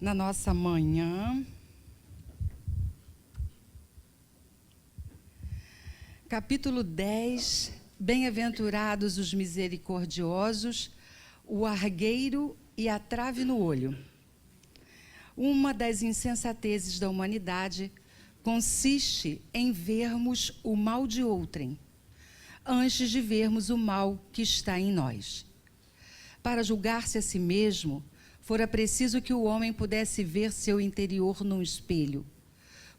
na nossa manhã. Capítulo 10, Bem-aventurados os misericordiosos, o argueiro e a trave no olho. Uma das insensatezes da humanidade consiste em vermos o mal de outrem, antes de vermos o mal que está em nós. Para julgar-se a si mesmo, fora preciso que o homem pudesse ver seu interior num espelho,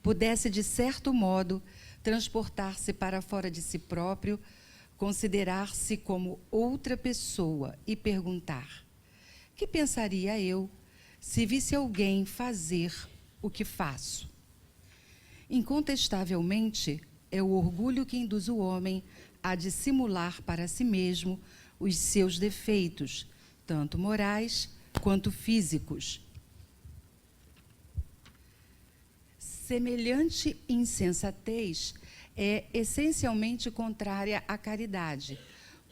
pudesse, de certo modo, transportar-se para fora de si próprio, considerar-se como outra pessoa e perguntar: que pensaria eu se visse alguém fazer o que faço? Incontestavelmente, é o orgulho que induz o homem a dissimular para si mesmo os seus defeitos, tanto morais quanto físicos. Semelhante insensatez é essencialmente contrária à caridade,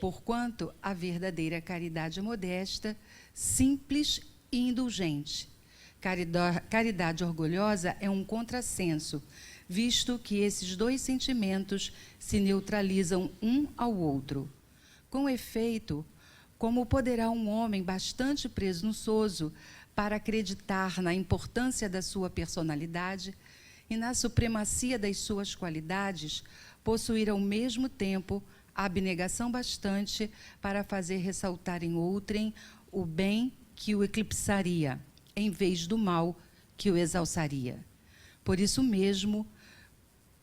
porquanto a verdadeira caridade é modesta, simples e indulgente. Caridade orgulhosa é um contrassenso, visto que esses dois sentimentos se neutralizam um ao outro. Com efeito, como poderá um homem bastante presunçoso para acreditar na importância da sua personalidade e na supremacia das suas qualidades, possuir ao mesmo tempo a abnegação bastante para fazer ressaltar em outrem o bem que o eclipsaria, em vez do mal que o exalçaria? Por isso mesmo,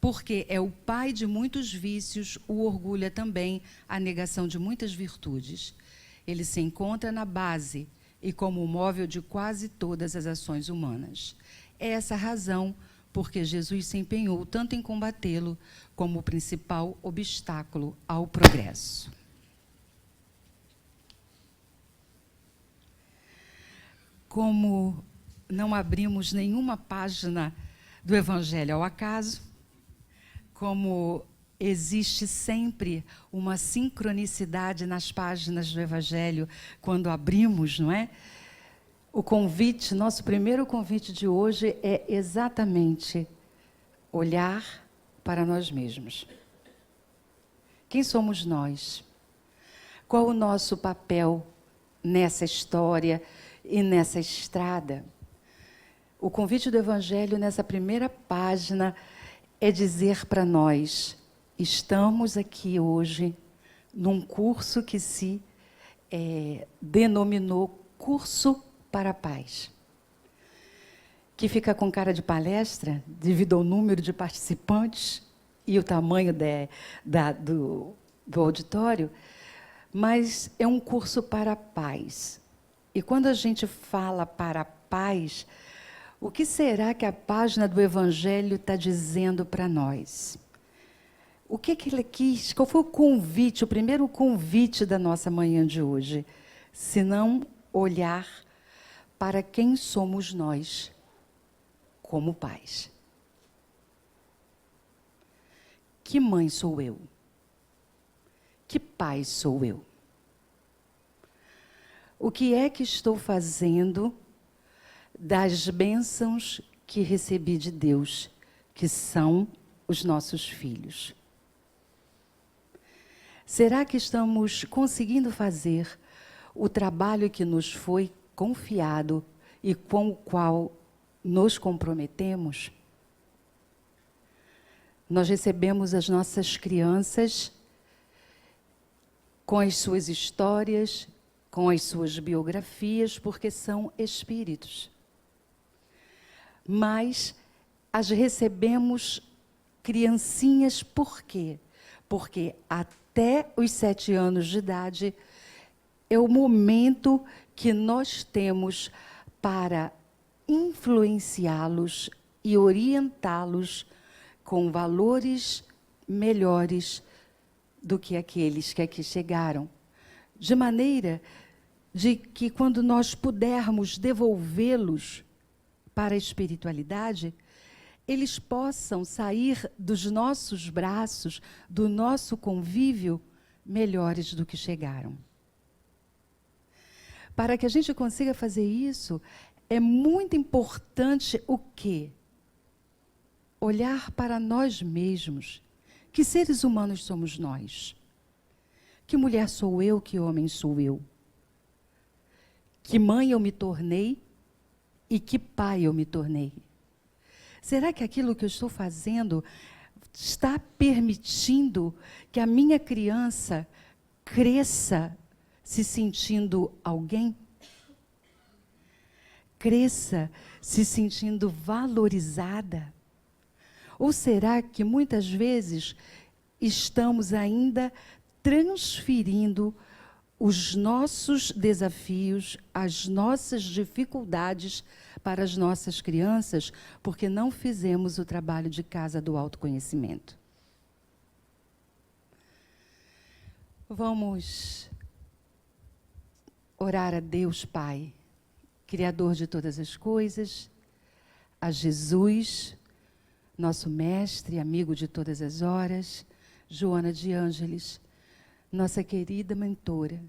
porque é o pai de muitos vícios, o orgulho é também a negação de muitas virtudes. Ele se encontra na base e como o móvel de quase todas as ações humanas. É essa a razão porque Jesus se empenhou tanto em combatê-lo como o principal obstáculo ao progresso. Como não abrimos nenhuma página do Evangelho ao acaso, como existe sempre uma sincronicidade nas páginas do Evangelho quando abrimos, não é? O convite, nosso primeiro convite de hoje é exatamente olhar para nós mesmos. Quem somos nós? Qual o nosso papel nessa história e nessa estrada? O convite do Evangelho nessa primeira página é dizer para nós: estamos aqui hoje num curso que se denominou Curso para a Paz, que fica com cara de devido ao número de participantes e o tamanho do auditório, mas é um curso para a paz. E quando a gente fala para a paz, o que será que a página do Evangelho está dizendo para nós? O que ele quis? Qual foi o convite, o primeiro convite da nossa manhã de hoje? Se não olhar para quem somos nós como pais. Que mãe sou eu? Que pai sou eu? O que é que estou fazendo das bênçãos que recebi de Deus, que são os nossos filhos? Será que estamos conseguindo fazer o trabalho que nos foi confiado e com o qual nos comprometemos? Nós recebemos as nossas crianças com as suas histórias, com as suas biografias, porque são espíritos. Mas as recebemos criancinhas por quê? Porque até os 7 anos de idade é o momento que nós temos para influenciá-los e orientá-los com valores melhores do que aqueles que aqui chegaram. De maneira de que, quando nós pudermos devolvê-los para a espiritualidade, eles possam sair dos nossos braços, do nosso convívio, melhores do que chegaram. Para que a gente consiga fazer isso, é muito importante o quê? Olhar para nós mesmos. Que seres humanos somos nós? Que mulher sou eu, que homem sou eu? Que mãe eu me tornei e que pai eu me tornei? Será que aquilo que eu estou fazendo está permitindo que a minha criança cresça se sentindo alguém? Cresça se sentindo valorizada? Ou será que muitas vezes estamos ainda transferindo os nossos desafios, as nossas dificuldades para as nossas crianças, porque não fizemos o trabalho de casa do autoconhecimento? Vamos orar a Deus Pai, Criador de todas as coisas, a Jesus, nosso mestre, amigo de todas as horas, Joana de Ângeles, nossa querida mentora,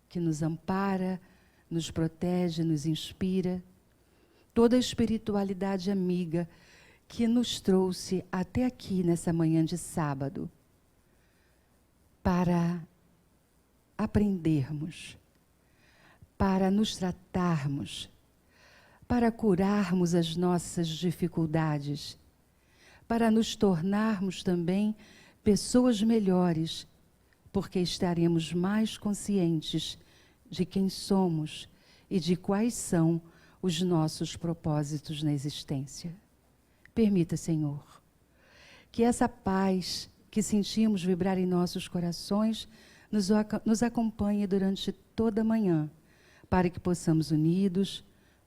que nos ampara, nos protege, nos inspira, toda a espiritualidade amiga que nos trouxe até aqui nessa manhã de sábado, para aprendermos, para nos tratarmos, para curarmos as nossas dificuldades, para nos tornarmos também pessoas melhores, porque estaremos mais conscientes de quem somos e de quais são os nossos propósitos na existência. Permita, Senhor, que essa paz que sentimos vibrar em nossos corações nos acompanhe durante toda a manhã, para que possamos unidos,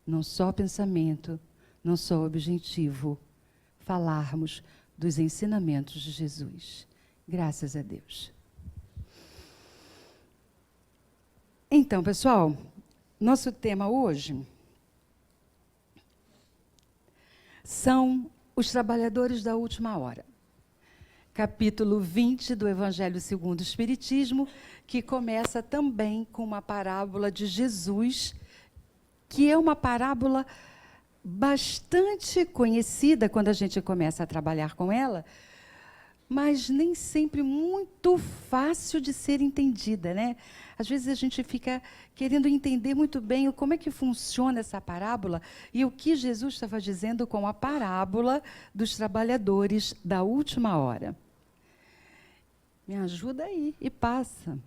não só pensamento, não só objetivo, falarmos dos ensinamentos de Jesus. Graças a Deus. Então, pessoal, nosso tema hoje são os trabalhadores da última hora. Capítulo 20 do Evangelho segundo o Espiritismo, que começa também com uma parábola de Jesus, que é uma parábola bastante conhecida quando a gente começa a trabalhar com ela, mas nem sempre muito fácil de ser entendida, né? Às vezes a gente fica querendo entender muito bem como é que funciona essa parábola e o que Jesus estava dizendo com a parábola dos trabalhadores da última hora. Me ajuda aí e passa.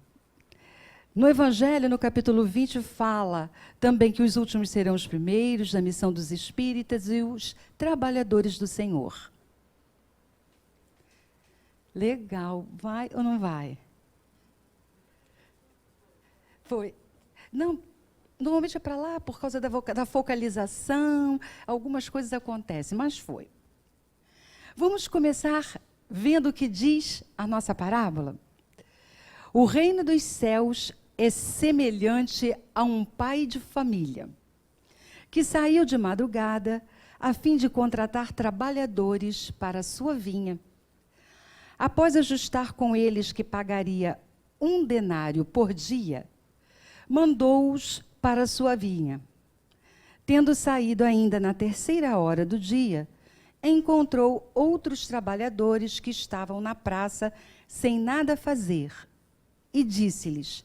No Evangelho, no capítulo 20, fala também que os últimos serão os primeiros, na missão dos espíritas e os trabalhadores do Senhor. Legal. Vai ou não vai? Foi. Não, normalmente é para lá, por causa da focalização, algumas coisas acontecem, mas foi. Vamos começar vendo o que diz a nossa parábola? O reino dos céus é semelhante a um pai de família, que saiu de madrugada a fim de contratar trabalhadores para a sua vinha. Após ajustar com eles que pagaria 1 denário por dia, mandou-os para a sua vinha. Tendo saído ainda na 3ª hora do dia, encontrou outros trabalhadores que estavam na praça sem nada fazer, e disse-lhes: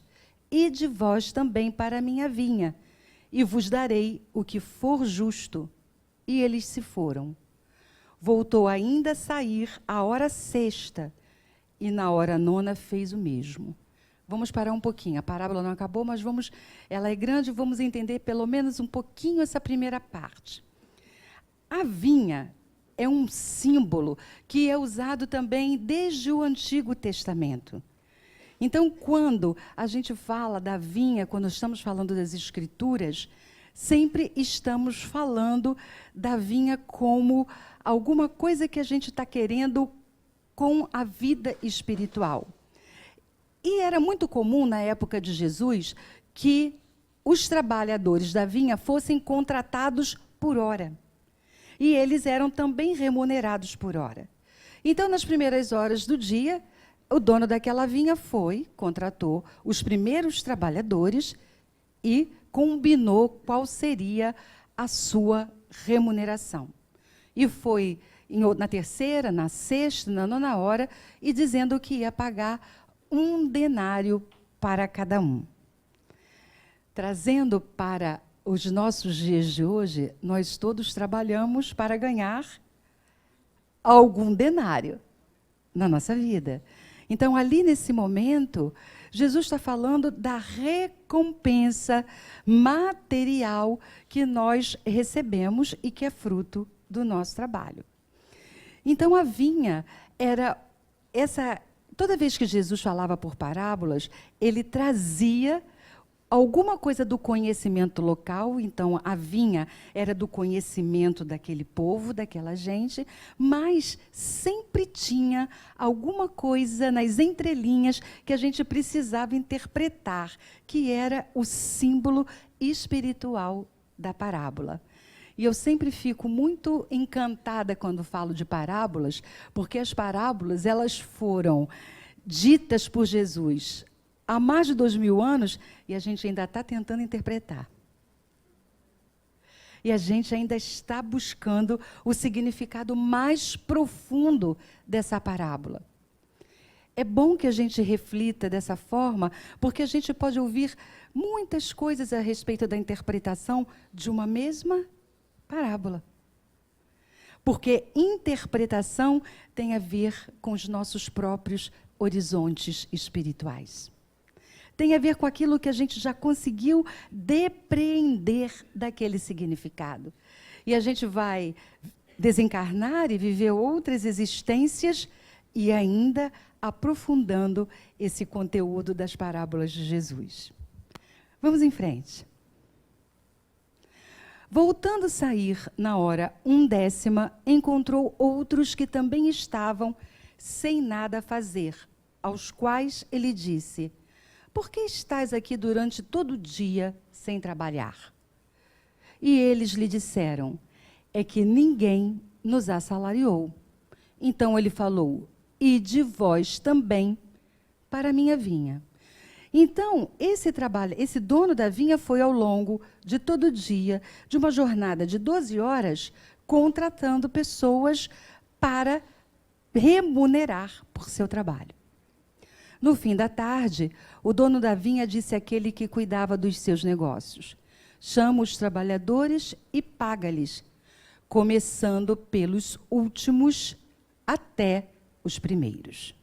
Ide vós também para a minha vinha, e vos darei o que for justo. E eles se foram. Voltou ainda a sair à hora 6ª, e na hora 9ª fez o mesmo. Vamos parar um pouquinho, a parábola não acabou, mas ela é grande, vamos entender pelo menos um pouquinho essa primeira parte. A vinha é um símbolo que é usado também desde o Antigo Testamento. Então, quando a gente fala da vinha, quando estamos falando das Escrituras, sempre estamos falando da vinha como alguma coisa que a gente está querendo com a vida espiritual. E era muito comum, na época de Jesus, que os trabalhadores da vinha fossem contratados por hora. E eles eram também remunerados por hora. Então, nas primeiras horas do dia, o dono daquela vinha contratou os primeiros trabalhadores e combinou qual seria a sua remuneração. E foi na terceira, na sexta, na nona hora, e dizendo que ia pagar 1 denário para cada um. Trazendo para os nossos dias de hoje, nós todos trabalhamos para ganhar algum denário na nossa vida. Então, ali nesse momento, Jesus está falando da recompensa material que nós recebemos e que é fruto do nosso trabalho. Então, a vinha era essa... Toda vez que Jesus falava por parábolas, ele trazia alguma coisa do conhecimento local. Então, a vinha era do conhecimento daquele povo, daquela gente, mas sempre tinha alguma coisa nas entrelinhas que a gente precisava interpretar, que era o símbolo espiritual da parábola. E eu sempre fico muito encantada quando falo de parábolas, porque as parábolas, elas foram ditas por Jesus há mais de 2000 anos e a gente ainda está tentando interpretar. E a gente ainda está buscando o significado mais profundo dessa parábola. É bom que a gente reflita dessa forma, porque a gente pode ouvir muitas coisas a respeito da interpretação de uma mesma parábola. Porque interpretação tem a ver com os nossos próprios horizontes espirituais. Tem a ver com aquilo que a gente já conseguiu depreender daquele significado. E a gente vai desencarnar e viver outras existências e ainda aprofundando esse conteúdo das parábolas de Jesus. Vamos em frente. Voltando a sair na hora 1/10, encontrou outros que também estavam sem nada a fazer, aos quais ele disse: por que estás aqui durante todo o dia sem trabalhar? E eles lhe disseram: é que ninguém nos assalariou. Então ele falou: ide vós também para a minha vinha. Então, esse dono da vinha foi ao longo de todo o dia, de uma jornada de 12 horas, contratando pessoas para remunerar por seu trabalho. No fim da tarde, o dono da vinha disse àquele que cuidava dos seus negócios: chama os trabalhadores e paga-lhes, começando pelos últimos até os primeiros.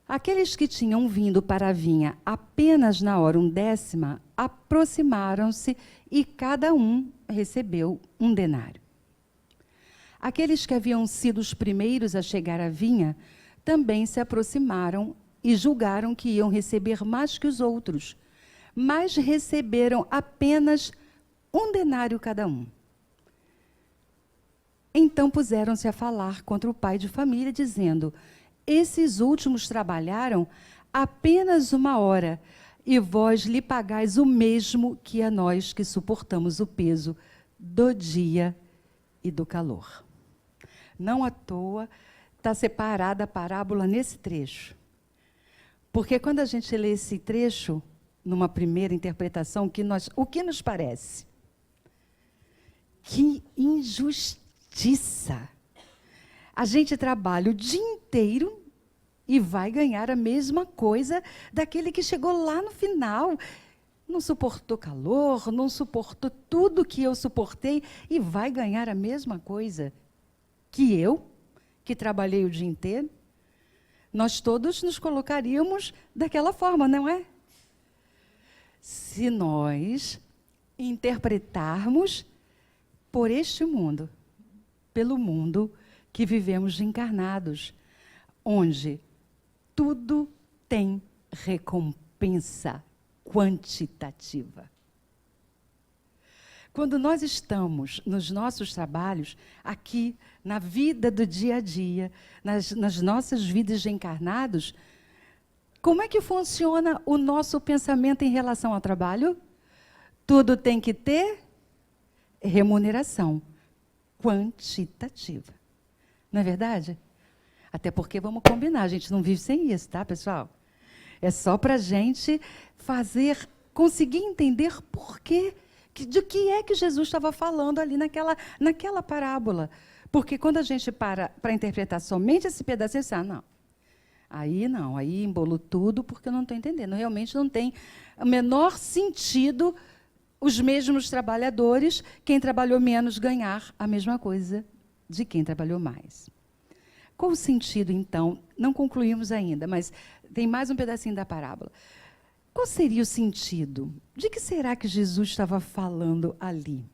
Aqueles que tinham vindo para a vinha apenas na hora 1/10 aproximaram-se e cada um recebeu 1 denário. Aqueles que haviam sido os primeiros a chegar à vinha também se aproximaram e julgaram que iam receber mais que os outros, mas receberam apenas 1 denário cada um. Então puseram-se a falar contra o pai de família, dizendo: esses últimos trabalharam apenas 1 hora, e vós lhe pagais o mesmo que a nós que suportamos o peso do dia e do calor. Não à toa está separada a parábola nesse trecho. Porque quando a gente lê esse trecho, numa primeira interpretação, o que nos parece? Que injustiça! A gente trabalha o dia inteiro e vai ganhar a mesma coisa daquele que chegou lá no final. Não suportou calor, não suportou tudo que eu suportei e vai ganhar a mesma coisa que eu, que trabalhei o dia inteiro. Nós todos nos colocaríamos daquela forma, não é? Se nós interpretarmos por este mundo, pelo mundo que vivemos de encarnados, onde tudo tem recompensa quantitativa. Quando nós estamos nos nossos trabalhos, aqui, na vida do dia a dia, nas nossas vidas de encarnados, como é que funciona o nosso pensamento em relação ao trabalho? Tudo tem que ter remuneração quantitativa. Não é verdade? Até porque, vamos combinar, a gente não vive sem isso, tá, pessoal? É só para a gente fazer conseguir entender por quê, de que é que Jesus estava falando ali naquela parábola. Porque quando a gente para interpretar somente esse pedacinho, você não. Aí embolo tudo porque eu não estou entendendo. Realmente não tem o menor sentido os mesmos trabalhadores, quem trabalhou menos ganhar a mesma coisa de quem trabalhou mais. Qual o sentido, então? Não concluímos ainda, mas tem mais um pedacinho da parábola. Qual seria o sentido? De que será que Jesus estava falando ali?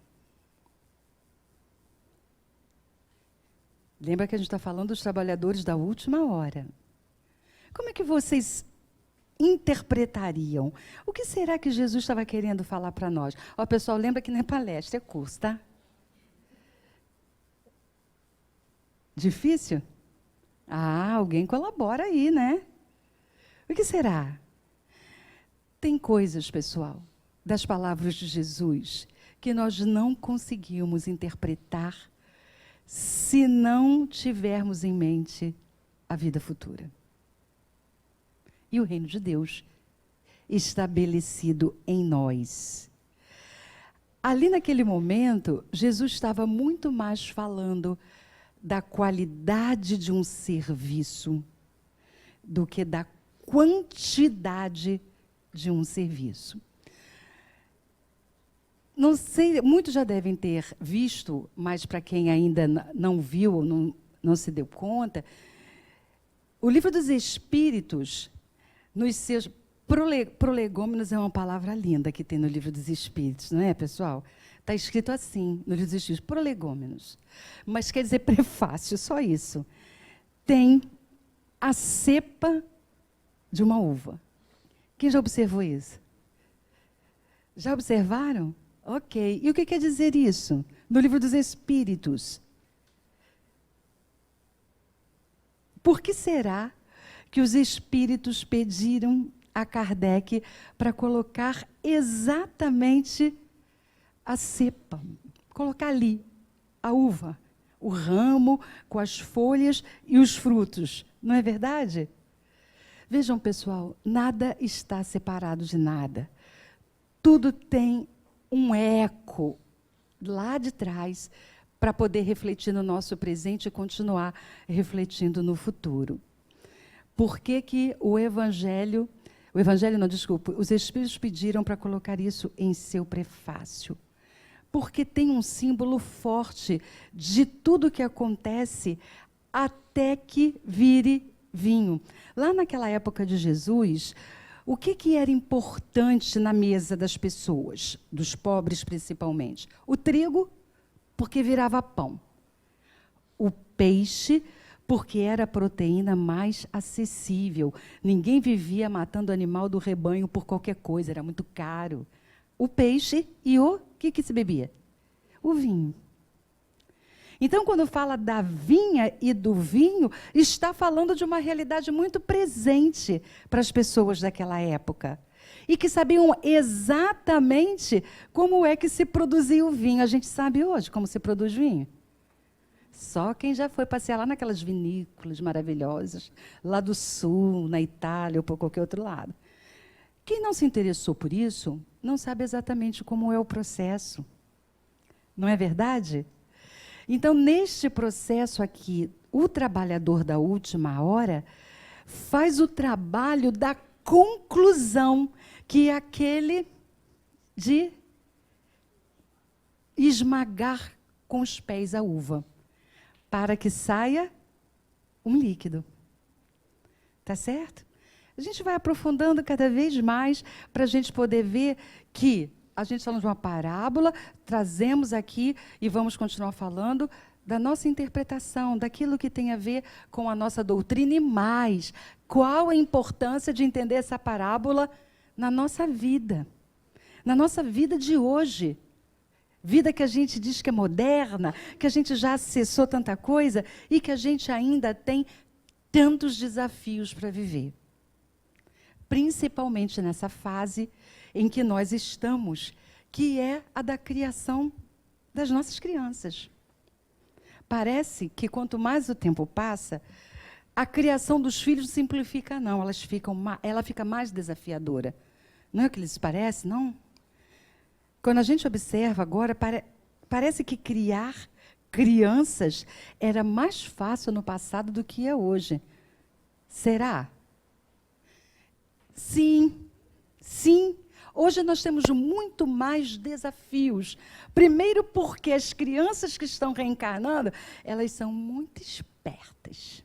Lembra que a gente está falando dos trabalhadores da última hora. Como é que vocês interpretariam? O que será que Jesus estava querendo falar para nós? Ó, pessoal, lembra que não é palestra, é curso, tá? Difícil? Alguém colabora aí, né? O que será? Tem coisas, pessoal, das palavras de Jesus que nós não conseguimos interpretar se não tivermos em mente a vida futura. E o reino de Deus estabelecido em nós. Ali naquele momento, Jesus estava muito mais falando da qualidade de um serviço do que da quantidade de um serviço. Não sei, muitos já devem ter visto, mas para quem ainda não viu ou não se deu conta, o livro dos Espíritos, nos seus prolegômenos é uma palavra linda que tem no livro dos Espíritos, não é, pessoal? Está escrito assim, no livro dos Espíritos, prolegômenos. Mas quer dizer prefácio, só isso. Tem a cepa de uma uva. Quem já observou isso? Já observaram? Ok. E o que quer dizer isso? No livro dos Espíritos. Por que será que os Espíritos pediram a Kardec para colocar exatamente a cepa? Colocar ali a uva, o ramo com as folhas e os frutos. Não é verdade? Vejam, pessoal, nada está separado de nada. Tudo tem um eco lá de trás para poder refletir no nosso presente e continuar refletindo no futuro. Por que que os Espíritos pediram para colocar isso em seu prefácio? Porque tem um símbolo forte de tudo que acontece até que vire vinho. Lá naquela época de Jesus, o que era importante na mesa das pessoas, dos pobres principalmente? O trigo, porque virava pão. O peixe, porque era a proteína mais acessível. Ninguém vivia matando animal do rebanho por qualquer coisa, era muito caro. O peixe e o que se bebia? O vinho. Então, quando fala da vinha e do vinho, está falando de uma realidade muito presente para as pessoas daquela época. E que sabiam exatamente como é que se produzia o vinho. A gente sabe hoje como se produz vinho. Só quem já foi passear lá naquelas vinícolas maravilhosas, lá do sul, na Itália ou por qualquer outro lado. Quem não se interessou por isso, não sabe exatamente como é o processo. Não é verdade? Então, neste processo aqui, o trabalhador da última hora faz o trabalho da conclusão, que é aquele de esmagar com os pés a uva, para que saia um líquido. Tá certo? A gente vai aprofundando cada vez mais para a gente poder ver que a gente falando de uma parábola, trazemos aqui e vamos continuar falando da nossa interpretação, daquilo que tem a ver com a nossa doutrina e mais. Qual a importância de entender essa parábola na nossa vida de hoje. Vida que a gente diz que é moderna, que a gente já acessou tanta coisa e que a gente ainda tem tantos desafios para viver. Principalmente nessa fase em que nós estamos, que é a da criação das nossas crianças. Parece que quanto mais o tempo passa, a criação dos filhos simplifica, não, ela fica mais desafiadora. Não é o que lhes parece, não? Quando a gente observa agora, parece que criar crianças era mais fácil no passado do que é hoje. Será? Sim, sim. Hoje nós temos muito mais desafios. Primeiro porque as crianças que estão reencarnando, elas são muito espertas.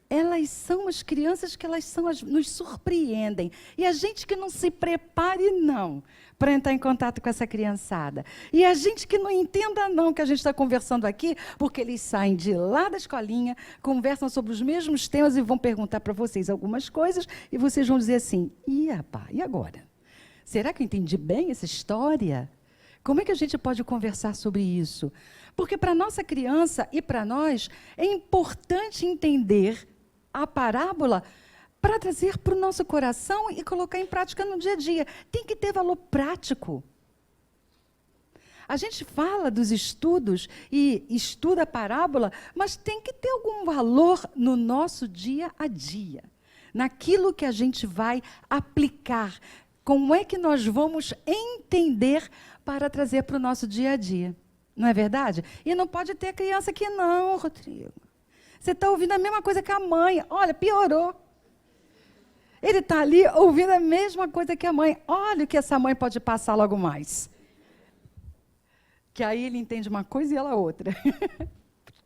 Elas são as crianças que nos surpreendem. E a gente que não se prepare, não, para entrar em contato com essa criançada. E a gente que não entenda, não, que a gente está conversando aqui, porque eles saem de lá da escolinha, conversam sobre os mesmos temas e vão perguntar para vocês algumas coisas, e vocês vão dizer assim, rapaz, e agora? Será que eu entendi bem essa história? Como é que a gente pode conversar sobre isso? Porque para a nossa criança e para nós, é importante entender a parábola para trazer para o nosso coração e colocar em prática no dia a dia. Tem que ter valor prático. A gente fala dos estudos e estuda a parábola, mas tem que ter algum valor no nosso dia a dia, naquilo que a gente vai aplicar. Como é que nós vamos entender para trazer para o nosso dia a dia? Não é verdade? E não pode ter criança que não, Rodrigo. Você está ouvindo a mesma coisa que a mãe. Olha, piorou. Ele está ali ouvindo a mesma coisa que a mãe. Olha o que essa mãe pode passar logo mais. Que aí ele entende uma coisa e ela outra.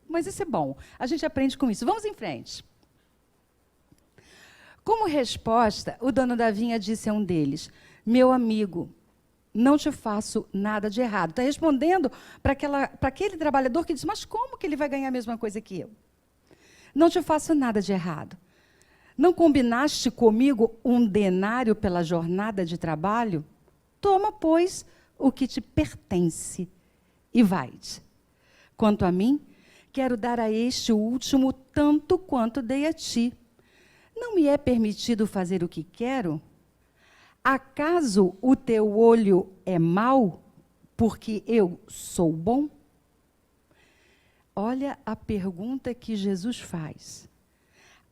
Mas isso é bom. A gente aprende com isso. Vamos em frente. Como resposta, o dono da vinha disse a um deles, meu amigo, não te faço nada de errado. Está respondendo para aquele trabalhador que diz, mas como que ele vai ganhar a mesma coisa que eu? Não te faço nada de errado. Não combinaste comigo um denário pela jornada de trabalho? Toma, pois, o que te pertence e vai-te. Quanto a mim, quero dar a este o último tanto quanto dei a ti. Não me é permitido fazer o que quero? Acaso o teu olho é mau, porque eu sou bom? Olha a pergunta que Jesus faz.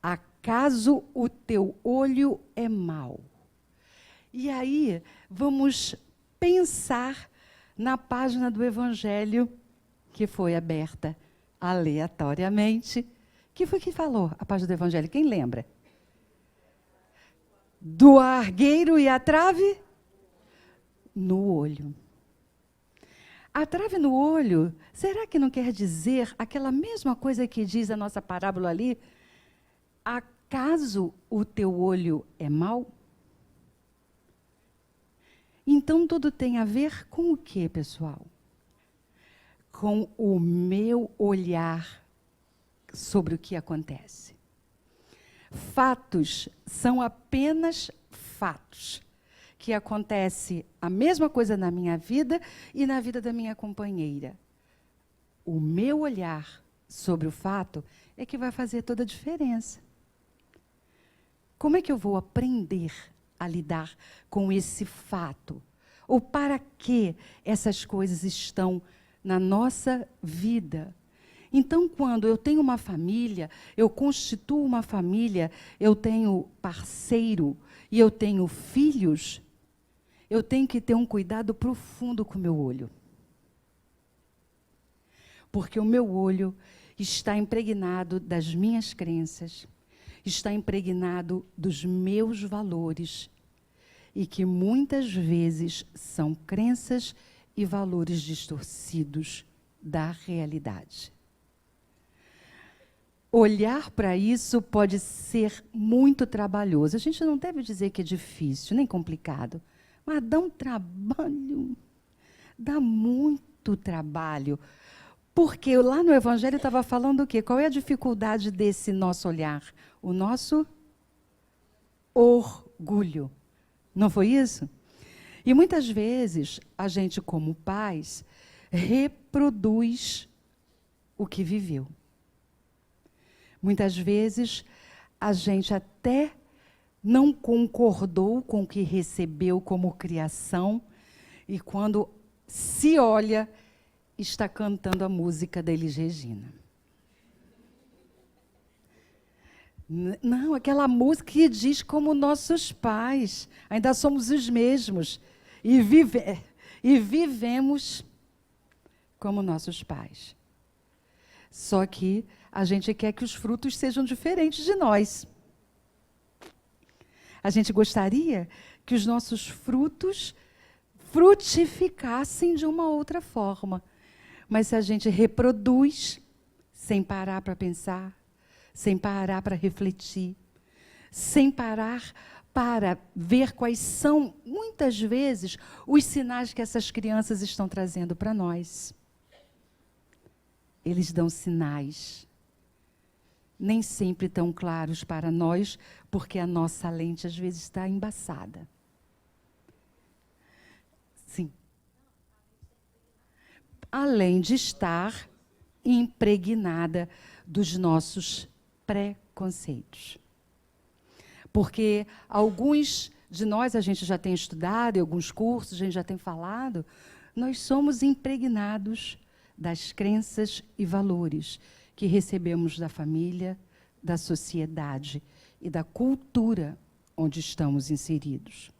Acaso o teu olho é mau? E aí, vamos pensar na página do Evangelho que foi aberta aleatoriamente. Que foi que falou a página do Evangelho? Quem lembra? Do argueiro e a trave? No olho. A trave no olho, será que não quer dizer aquela mesma coisa que diz a nossa parábola ali? Acaso o teu olho é mau? Então, tudo tem a ver com o quê, pessoal? Com o meu olhar sobre o que acontece. Fatos são apenas fatos. Que acontece a mesma coisa na minha vida e na vida da minha companheira. O meu olhar sobre o fato é que vai fazer toda a diferença. Como é que eu vou aprender a lidar com esse fato? Ou para que essas coisas estão na nossa vida? Então, quando eu tenho uma família, eu constituo uma família, eu tenho parceiro e eu tenho filhos, eu tenho que ter um cuidado profundo com o meu olho. Porque o meu olho está impregnado das minhas crenças, está impregnado dos meus valores, e que muitas vezes são crenças e valores distorcidos da realidade. Olhar para isso pode ser muito trabalhoso. A gente não deve dizer que é difícil, nem complicado, mas dá um trabalho, dá muito trabalho. Porque lá no Evangelho estava falando o quê? Qual é a dificuldade desse nosso olhar? O nosso orgulho. Não foi isso? E muitas vezes, a gente, como pais, reproduz o que viveu. Muitas vezes, a gente até não concordou com o que recebeu como criação, e quando se olha, está cantando a música da Elis Regina. Não, aquela música que diz como nossos pais, ainda somos os mesmos, e vivemos como nossos pais. Só que a gente quer que os frutos sejam diferentes de nós. A gente gostaria que os nossos frutos frutificassem de uma outra forma. Mas se a gente reproduz, sem parar para pensar, sem parar para refletir, sem parar para ver quais são, muitas vezes, os sinais que essas crianças estão trazendo para nós. Eles dão sinais, nem sempre tão claros para nós, porque a nossa lente, às vezes, está embaçada. Sim. Além de estar impregnada dos nossos preconceitos. Porque alguns de nós, a gente já tem estudado, em alguns cursos, a gente já tem falado, nós somos impregnados das crenças e valores que recebemos da família, da sociedade e da cultura onde estamos inseridos.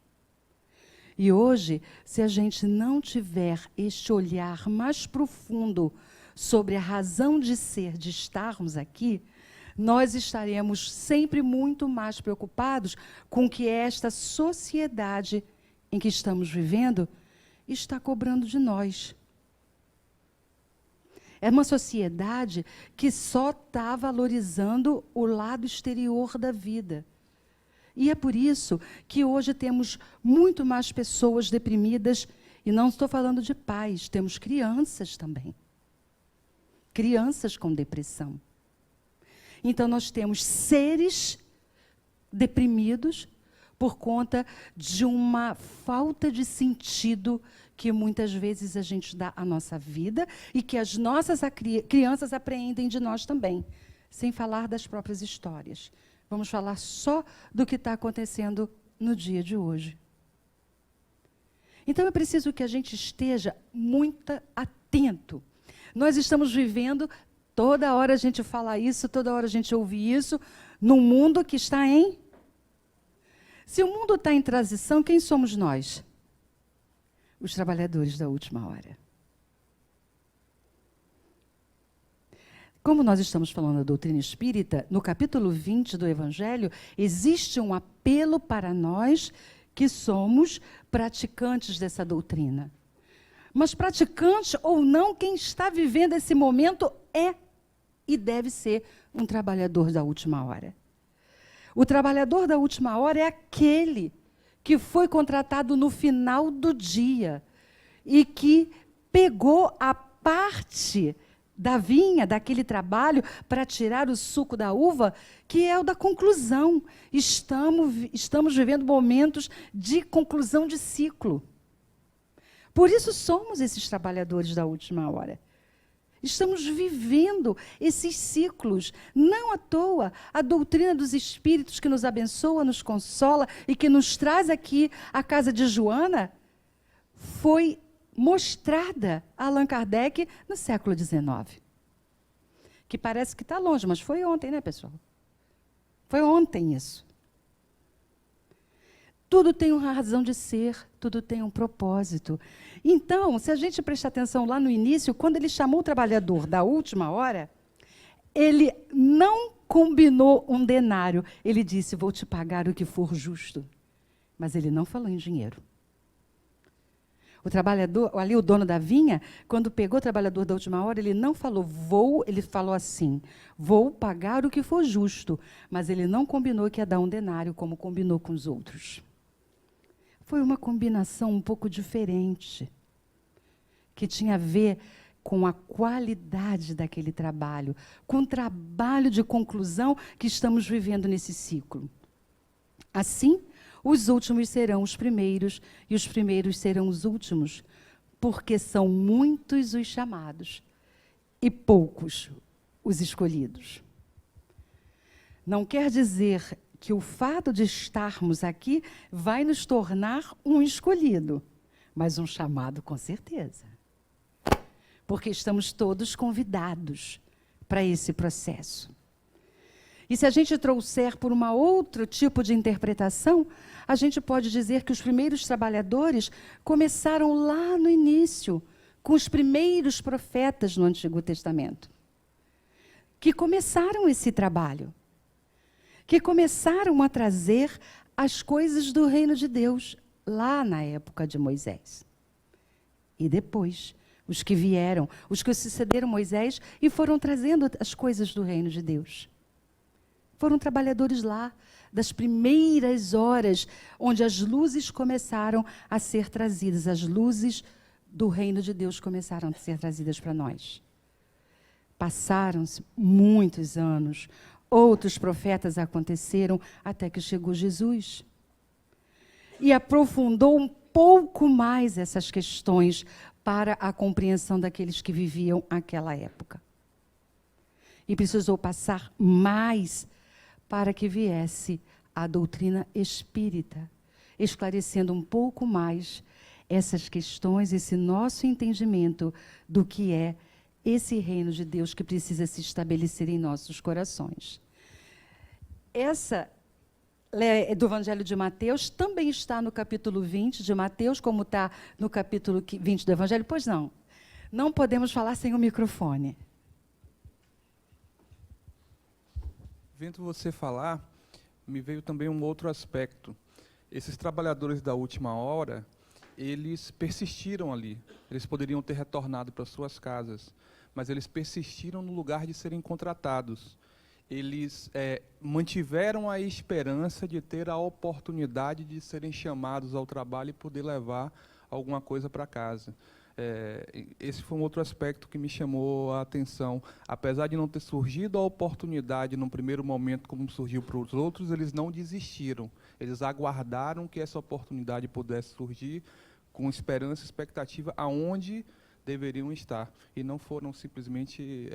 E hoje, se a gente não tiver este olhar mais profundo sobre a razão de ser, de estarmos aqui, nós estaremos sempre muito mais preocupados com o que esta sociedade em que estamos vivendo está cobrando de nós. É uma sociedade que só está valorizando o lado exterior da vida. E é por isso que hoje temos muito mais pessoas deprimidas, e não estou falando de pais, temos crianças também. Crianças com depressão. Então, nós temos seres deprimidos por conta de uma falta de sentido que muitas vezes a gente dá à nossa vida e que as nossas crianças apreendem de nós também, sem falar das próprias histórias. Vamos falar só do que está acontecendo no dia de hoje. Então, é preciso que a gente esteja muito atento. Nós estamos vivendo, toda hora a gente fala isso, toda hora a gente ouve isso, num mundo que está em... Se o mundo está em transição, quem somos nós? Os trabalhadores da última hora. Como nós estamos falando da doutrina espírita, no capítulo 20 do Evangelho, existe um apelo para nós que somos praticantes dessa doutrina. Mas praticante ou não, quem está vivendo esse momento é e deve ser um trabalhador da última hora. O trabalhador da última hora é aquele que foi contratado no final do dia e que pegou a parte da vinha, daquele trabalho, para tirar o suco da uva, que é o da conclusão. Estamos vivendo momentos de conclusão de ciclo. Por isso somos esses trabalhadores da última hora. Estamos vivendo esses ciclos. Não à toa, a doutrina dos Espíritos que nos abençoa, nos consola e que nos traz aqui à casa de Joana, foi mostrada a Allan Kardec no século XIX. Que parece que está longe, mas foi ontem, né, pessoal? Foi ontem isso. Tudo tem uma razão de ser, tudo tem um propósito. Então, se a gente prestar atenção lá no início, quando ele chamou o trabalhador da última hora, ele não combinou um denário. Ele disse, vou te pagar o que for justo. Mas ele não falou em dinheiro. O trabalhador, ali o dono da vinha, quando pegou o trabalhador da última hora, ele não falou ele falou assim, vou pagar o que for justo. Mas ele não combinou que ia dar um denário, como combinou com os outros. Foi uma combinação um pouco diferente, que tinha a ver com a qualidade daquele trabalho, com o trabalho de conclusão que estamos vivendo nesse ciclo. Assim, os últimos serão os primeiros, e os primeiros serão os últimos, porque são muitos os chamados e poucos os escolhidos. Não quer dizer que o fato de estarmos aqui vai nos tornar um escolhido, mas um chamado com certeza. Porque estamos todos convidados para esse processo. E se a gente trouxer por um outro tipo de interpretação, a gente pode dizer que os primeiros trabalhadores começaram lá no início, com os primeiros profetas no Antigo Testamento, que começaram esse trabalho, que começaram a trazer as coisas do reino de Deus, lá na época de Moisés. E depois, os que vieram, os que sucederam Moisés e foram trazendo as coisas do reino de Deus. Foram trabalhadores lá, das primeiras horas, onde as luzes começaram a ser trazidas, as luzes do reino de Deus começaram a ser trazidas para nós. Passaram-se muitos anos, outros profetas aconteceram, até que chegou Jesus. E aprofundou um pouco mais essas questões para a compreensão daqueles que viviam aquela época. E precisou passar mais para que viesse a doutrina espírita, esclarecendo um pouco mais essas questões, esse nosso entendimento do que é esse reino de Deus que precisa se estabelecer em nossos corações. Essa do Evangelho de Mateus também está no capítulo 20 de Mateus, como está no capítulo 20 do Evangelho. Pois não, não podemos falar sem o microfone. Vendo você falar, me veio também um outro aspecto. Esses trabalhadores da última hora, eles persistiram ali. Eles poderiam ter retornado para suas casas, mas eles persistiram no lugar de serem contratados. Eles mantiveram a esperança de ter a oportunidade de serem chamados ao trabalho e poder levar alguma coisa para casa. Esse foi um outro aspecto que me chamou a atenção. Apesar de não ter surgido a oportunidade no primeiro momento, como surgiu para os outros, eles não desistiram. Eles aguardaram que essa oportunidade pudesse surgir com esperança e expectativa aonde deveriam estar. E não foram simplesmente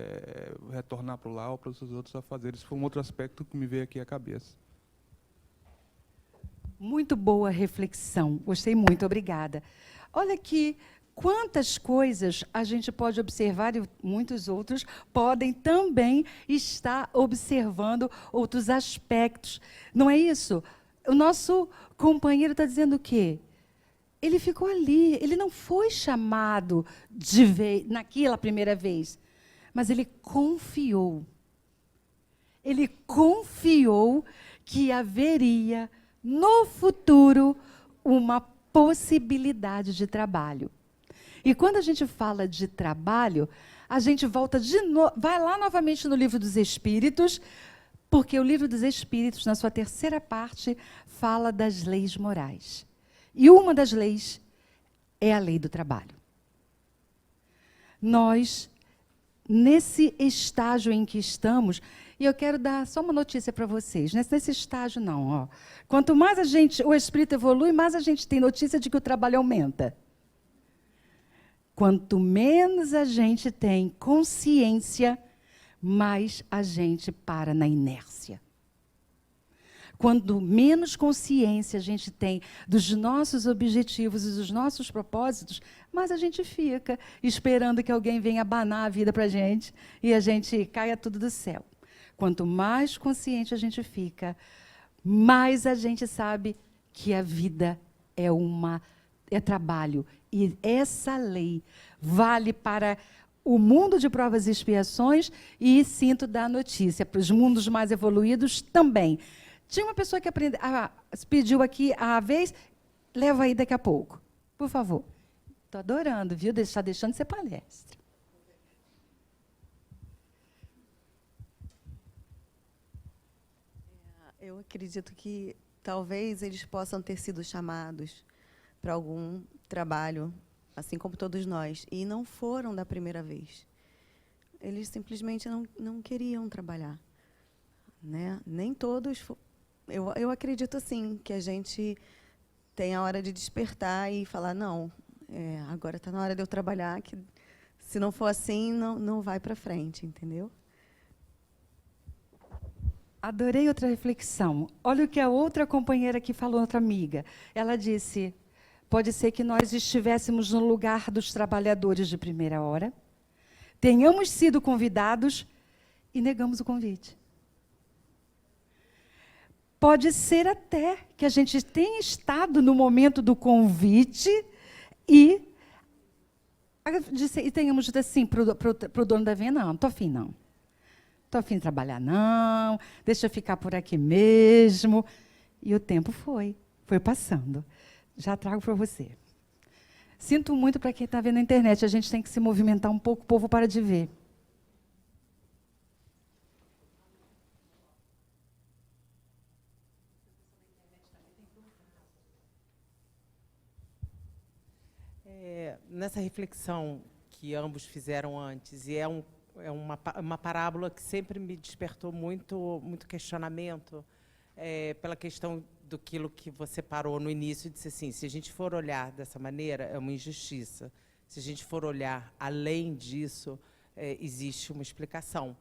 retornar para lá ou para os outros a fazer. Esse foi um outro aspecto que me veio aqui à cabeça. Muito boa reflexão. Gostei muito, obrigada. Olha aqui, quantas coisas a gente pode observar e muitos outros podem também estar observando outros aspectos. Não é isso? O nosso companheiro está dizendo o quê? Ele ficou ali, ele não foi chamado naquela primeira vez, mas ele confiou. Ele confiou que haveria, no futuro, uma possibilidade de trabalho. E quando a gente fala de trabalho, a gente volta vai lá novamente no Livro dos Espíritos, porque o Livro dos Espíritos, na sua terceira parte, fala das leis morais. E uma das leis é a lei do trabalho. Nós, nesse estágio em que estamos, e eu quero dar só uma notícia para vocês, nesse estágio não, ó. Quanto mais o espírito evolui, mais a gente tem notícia de que o trabalho aumenta. Quanto menos a gente tem consciência, mais a gente para na inércia. Quanto menos consciência a gente tem dos nossos objetivos e dos nossos propósitos, mais a gente fica esperando que alguém venha abanar a vida para a gente e a gente caia tudo do céu. Quanto mais consciente a gente fica, mais a gente sabe que a vida é trabalho. E essa lei vale para o mundo de provas e expiações e sinto dar notícia para os mundos mais evoluídos também. Tinha uma pessoa que pediu aqui a vez, leva aí daqui a pouco, por favor. Estou adorando, viu? Está deixando de ser palestra. Eu acredito que talvez eles possam ter sido chamados para algum trabalho, assim como todos nós, e não foram da primeira vez. Eles simplesmente não queriam trabalhar, né? Nem todos. Eu acredito, assim, que a gente tem a hora de despertar e falar, não, agora está na hora de eu trabalhar, que se não for assim, não vai para frente, entendeu? Adorei outra reflexão. Olha o que a outra companheira aqui falou, outra amiga. Ela disse, pode ser que nós estivéssemos no lugar dos trabalhadores de primeira hora, tenhamos sido convidados e negamos o convite. Pode ser até que a gente tenha estado no momento do convite e tenhamos dito assim para o dono da vinha, não estou afim, não. Estou afim de trabalhar, não. Deixa eu ficar por aqui mesmo. E o tempo foi passando. Já trago para você. Sinto muito para quem está vendo na internet. A gente tem que se movimentar um pouco, o povo para de ver. Nessa reflexão que ambos fizeram antes, e é uma parábola que sempre me despertou muito questionamento, pela questão daquilo que você parou no início e disse assim, se a gente for olhar dessa maneira, é uma injustiça. Se a gente for olhar além disso, existe uma explicação.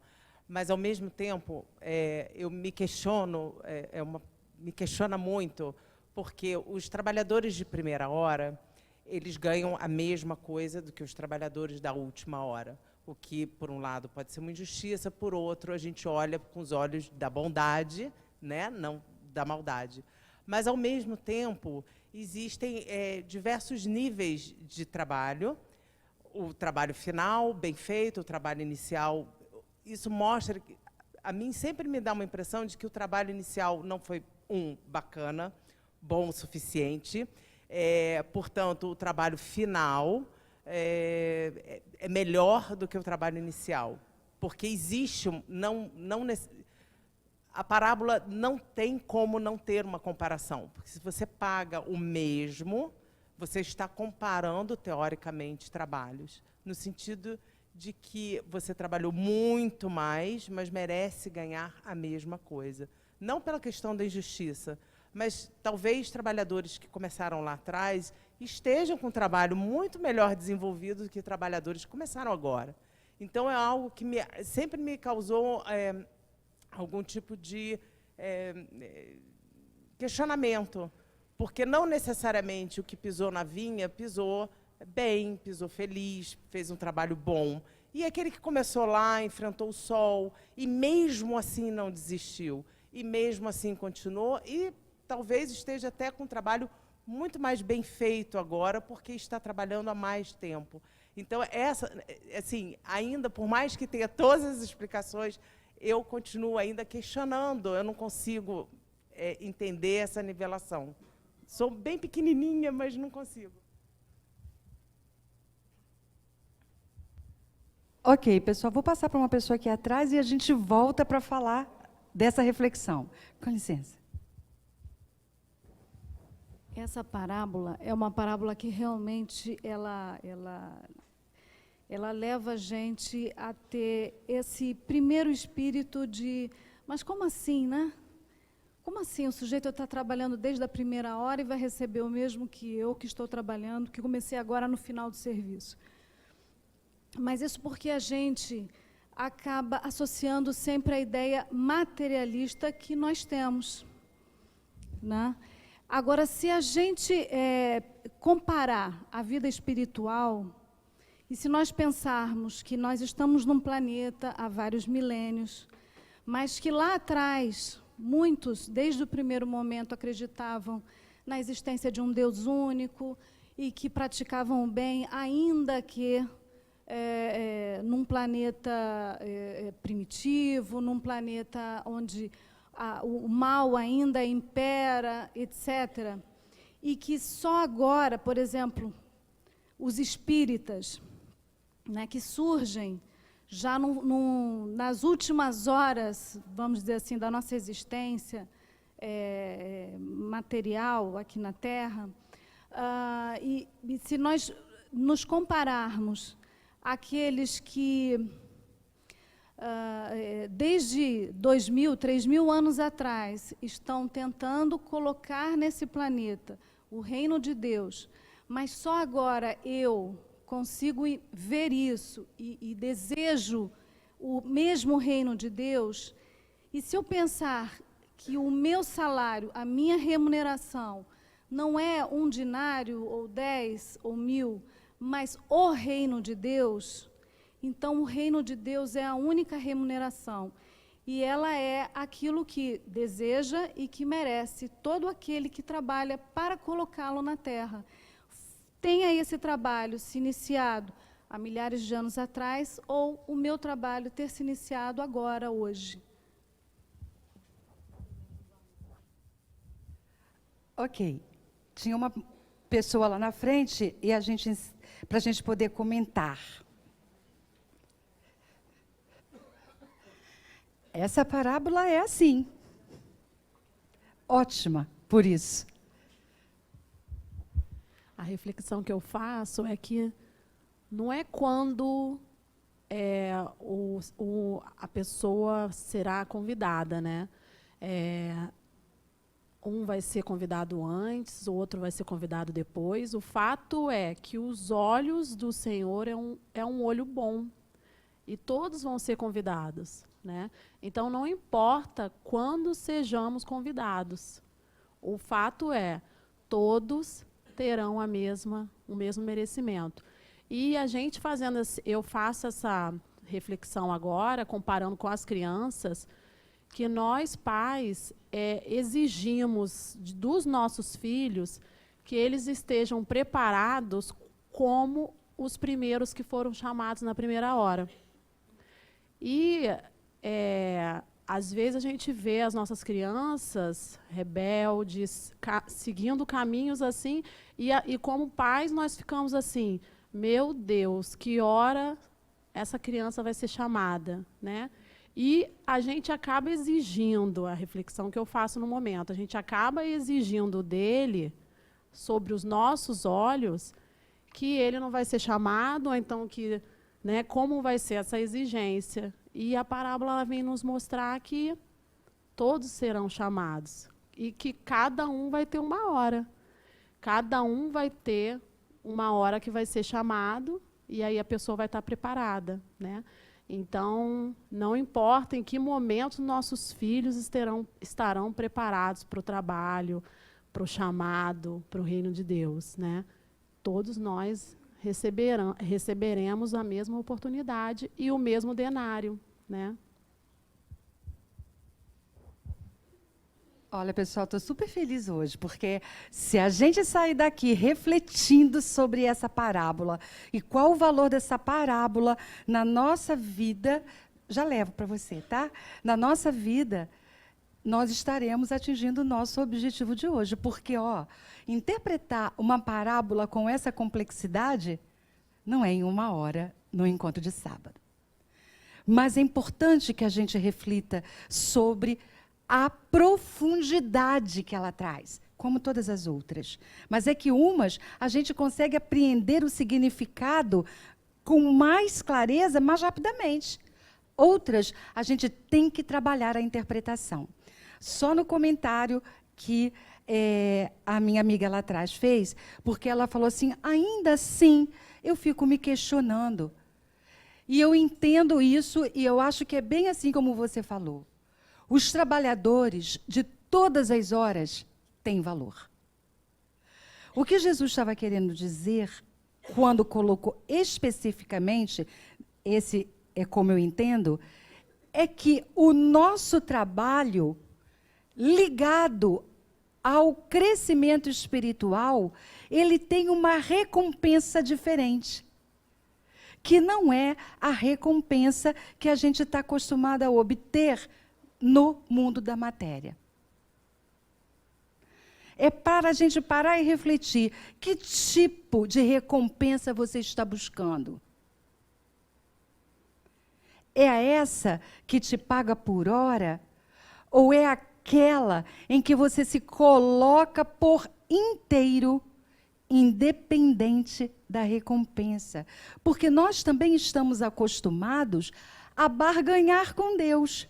Mas, ao mesmo tempo, eu me questiono, me questiona muito, porque os trabalhadores de primeira hora, eles ganham a mesma coisa do que os trabalhadores da última hora. O que, por um lado, pode ser uma injustiça, por outro, a gente olha com os olhos da bondade, né? Não da maldade. Mas, ao mesmo tempo, existem diversos níveis de trabalho. O trabalho final, bem feito, o trabalho inicial. Isso mostra, a mim sempre me dá uma impressão de que o trabalho inicial não foi, bacana, bom o suficiente. Portanto, o trabalho final é melhor do que o trabalho inicial. Porque existe, a parábola não tem como não ter uma comparação. Porque se você paga o mesmo, você está comparando, teoricamente, trabalhos. No sentido de que você trabalhou muito mais, mas merece ganhar a mesma coisa. Não pela questão da injustiça, mas talvez trabalhadores que começaram lá atrás estejam com um trabalho muito melhor desenvolvido do que trabalhadores que começaram agora. Então, é algo que sempre me causou algum tipo de questionamento, porque não necessariamente o que pisou na vinha pisou bem, pisou feliz, fez um trabalho bom. E aquele que começou lá, enfrentou o sol, e mesmo assim não desistiu, e mesmo assim continuou, e talvez esteja até com um trabalho muito mais bem feito agora, porque está trabalhando há mais tempo. Então, assim, ainda, por mais que tenha todas as explicações, eu continuo ainda questionando, eu não consigo entender essa nivelação. Sou bem pequenininha, mas não consigo. Ok, pessoal, vou passar para uma pessoa aqui atrás e a gente volta para falar dessa reflexão. Com licença. Essa parábola é uma parábola que realmente ela leva a gente a ter esse primeiro espírito de, mas como assim, né? Como assim o sujeito está trabalhando desde a primeira hora e vai receber o mesmo que eu, que estou trabalhando, que comecei agora no final do serviço? Mas isso porque a gente acaba associando sempre a ideia materialista que nós temos, né? Agora, se a gente comparar a vida espiritual, e se nós pensarmos que nós estamos num planeta há vários milênios, mas que lá atrás, muitos, desde o primeiro momento, acreditavam na existência de um Deus único e que praticavam o bem, ainda que num planeta primitivo, num planeta onde o mal ainda impera, etc. E que só agora, por exemplo, os espíritas, né, que surgem já nas últimas horas, vamos dizer assim, da nossa existência material aqui na Terra, e se nós nos compararmos àqueles que desde 2.000, 3.000 anos atrás, estão tentando colocar nesse planeta o reino de Deus, mas só agora eu consigo ver isso e desejo o mesmo reino de Deus, e se eu pensar que o meu salário, a minha remuneração, não é 1 dinário, ou 10, ou 1.000, mas o reino de Deus, então o reino de Deus é a única remuneração. E ela é aquilo que deseja e que merece todo aquele que trabalha para colocá-lo na terra. Tenha esse trabalho se iniciado há milhares de anos atrás ou o meu trabalho ter se iniciado agora, hoje. Ok. Tinha uma pessoa lá na frente e para a gente poder comentar. Essa parábola é assim. Ótima, por isso. A reflexão que eu faço é que não é quando a pessoa será convidada, né? Um vai ser convidado antes, o outro vai ser convidado depois. O fato é que os olhos do Senhor é um olho bom. E todos vão ser convidados, né? Então, não importa quando sejamos convidados. O fato é, todos terão o mesmo merecimento. E a gente eu faço essa reflexão agora, comparando com as crianças, que nós, pais, exigimos dos nossos filhos que eles estejam preparados como os primeiros que foram chamados na primeira hora. E, às vezes, a gente vê as nossas crianças rebeldes, seguindo caminhos assim, e como pais nós ficamos assim, meu Deus, que hora essa criança vai ser chamada, né? E a gente acaba exigindo, a reflexão que eu faço no momento, a gente acaba exigindo dele, sobre os nossos olhos, que ele não vai ser chamado, ou então que, né, como vai ser essa exigência. E a parábola ela vem nos mostrar que todos serão chamados e que cada um vai ter uma hora. Cada um vai ter uma hora que vai ser chamado e aí a pessoa vai estar preparada, né? Então, não importa em que momento nossos filhos estarão preparados para o trabalho, para o chamado, para o reino de Deus, né? Todos nós receberemos a mesma oportunidade e o mesmo denário, né? Olha, pessoal, estou super feliz hoje, porque se a gente sair daqui refletindo sobre essa parábola e qual o valor dessa parábola na nossa vida, já levo para você, tá? Na nossa vida, nós estaremos atingindo o nosso objetivo de hoje, porque, interpretar uma parábola com essa complexidade não é em uma hora no encontro de sábado. Mas é importante que a gente reflita sobre a profundidade que ela traz, como todas as outras. Mas é que umas a gente consegue apreender o significado com mais clareza, mais rapidamente. Outras, a gente tem que trabalhar a interpretação. Só no comentário que a minha amiga lá atrás fez, porque ela falou assim, ainda assim, eu fico me questionando. E eu entendo isso, e eu acho que é bem assim como você falou. Os trabalhadores de todas as horas têm valor. O que Jesus estava querendo dizer, quando colocou especificamente, esse é como eu entendo, é que o nosso trabalho ligado ao crescimento espiritual, ele tem uma recompensa diferente, que não é a recompensa que a gente está acostumado a obter no mundo da matéria. É para a gente parar e refletir, que tipo de recompensa você está buscando? É essa que te paga por hora? Ou é aquela em que você se coloca por inteiro, independente da recompensa? Porque nós também estamos acostumados a barganhar com Deus.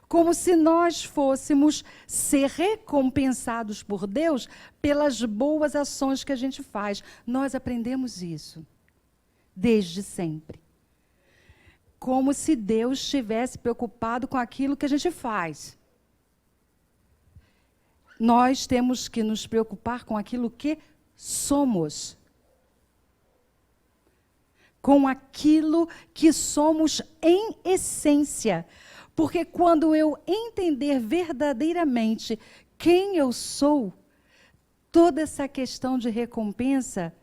Como se nós fôssemos ser recompensados por Deus pelas boas ações que a gente faz. Nós aprendemos isso desde sempre. Como se Deus estivesse preocupado com aquilo que a gente faz. Nós temos que nos preocupar com aquilo que somos. com aquilo que somos em essência. Porque quando eu entender verdadeiramente quem eu sou, toda essa questão de recompensa